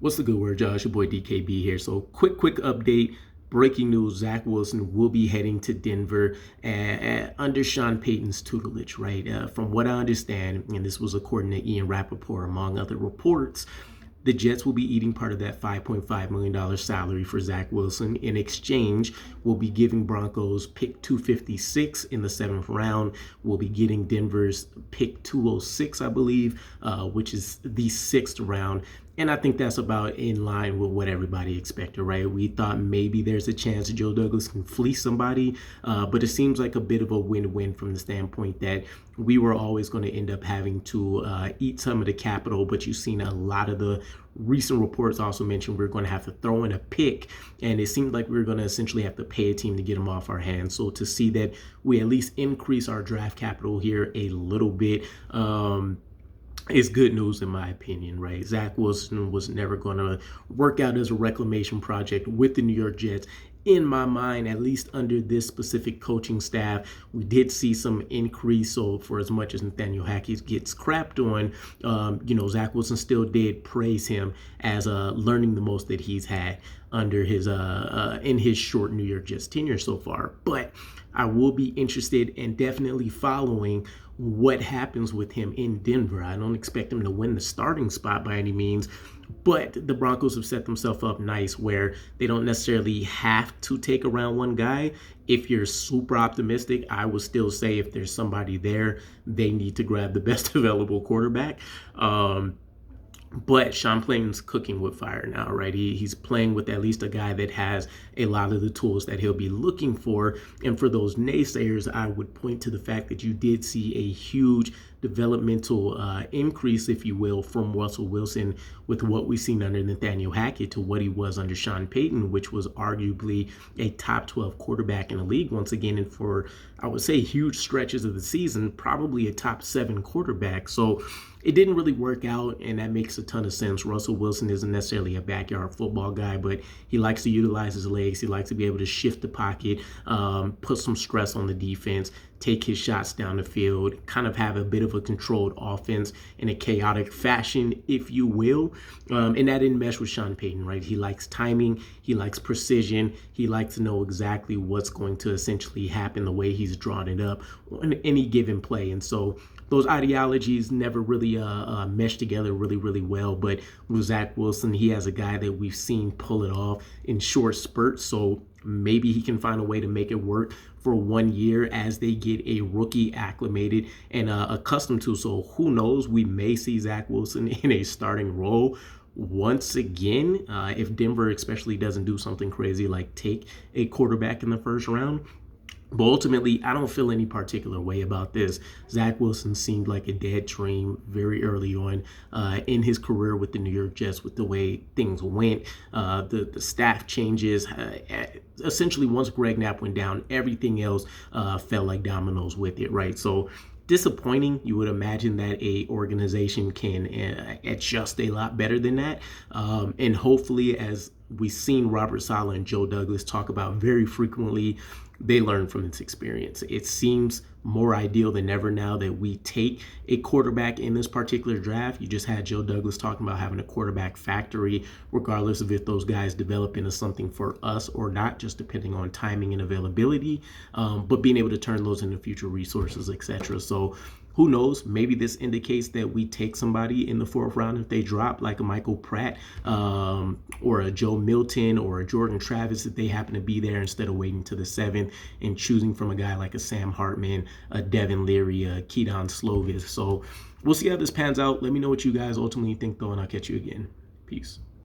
What's the good word, Josh? Your boy DKB here. So quick update. Breaking news, Zach Wilson will be heading to Denver under Sean Payton's tutelage, right? From what I understand, and this was according to Ian Rappaport, among other reports, the Jets will be eating part of that $5.5 million salary for Zach Wilson. In exchange, we'll be giving Broncos pick 256 in the 7th round. We'll be getting Denver's pick 206, I believe, which is the 6th round. And I think that's about in line with what everybody expected, right? We thought maybe there's a chance Joe Douglas can fleece somebody, but it seems like a bit of a win-win from the standpoint that we were always going to end up having to eat some of the capital, but you've seen a lot of the recent reports also mentioned we're going to have to throw in a pick, and it seemed like we were going to essentially have to pay a team to get them off our hands. So to see that we at least increase our draft capital here a little bit, it's good news in my opinion, right? Zach Wilson was never going to work out as a reclamation project with the New York Jets. In my mind, at least under this specific coaching staff, we did see some increase. So for as much as Nathaniel Hackett gets crapped on, Zach Wilson still did praise him as learning the most that he's had under his in his short New York Jets tenure so far. But I will be interested and definitely following what happens with him in Denver. I don't expect him to win the starting spot by any means, but the Broncos have set themselves up nice where they don't necessarily have to take a round one guy. If you're super optimistic, I would still say if there's somebody there, they need to grab the best available quarterback. But Sean Payton's cooking with fire now, right? He's playing with at least a guy that has a lot of the tools that he'll be looking for. And for those naysayers, I would point to the fact that you did see a huge developmental increase, if you will, from Russell Wilson with what we've seen under Nathaniel Hackett to what he was under Sean Payton, which was arguably a top 12 quarterback in the league once again. And for, I would say, huge stretches of the season, probably a top 7 quarterback. So it didn't really work out, and that makes a ton of sense. Russell Wilson isn't necessarily a backyard football guy, but he likes to utilize his legs. He likes to be able to shift the pocket, put some stress on the defense, take his shots down the field, kind of have a bit of a controlled offense in a chaotic fashion, if you will. And that didn't mesh with Sean Payton, right? He likes timing. He likes precision. He likes to know exactly what's going to essentially happen the way he's drawn it up on any given play. And so those ideologies never really meshed together really well. But with Zach Wilson, he has a guy that we've seen pull it off in short spurts. So maybe he can find a way to make it work for 1 year as they get a rookie acclimated and accustomed to. So who knows? We may see Zach Wilson in a starting role once again, if Denver especially doesn't do something crazy like take a quarterback in the first round. But ultimately, I don't feel any particular way about this. Zach Wilson seemed like a dead dream very early on in his career with the New York Jets, with the way things went, the staff changes. Essentially, once Greg Knapp went down, everything else fell like dominoes with it, right? So disappointing. You would imagine that a organization can adjust a lot better than that. And hopefully, as we've seen Robert Saleh and Joe Douglas talk about very frequently, they learn from its experience. It seems more ideal than ever now that we take a quarterback in this particular draft. You just had Joe Douglas talking about having a quarterback factory, regardless of if those guys develop into something for us or not, just depending on timing and availability, but being able to turn those into future resources, etc. So who knows? Maybe this indicates that we take somebody in the 4th round if they drop, like a Michael Pratt or a Joe Milton or a Jordan Travis, if they happen to be there, instead of waiting to the 7th and choosing from a guy like a Sam Hartman, a Devin Leary, a Keaton Slovis. So we'll see how this pans out. Let me know what you guys ultimately think, though, and I'll catch you again. Peace.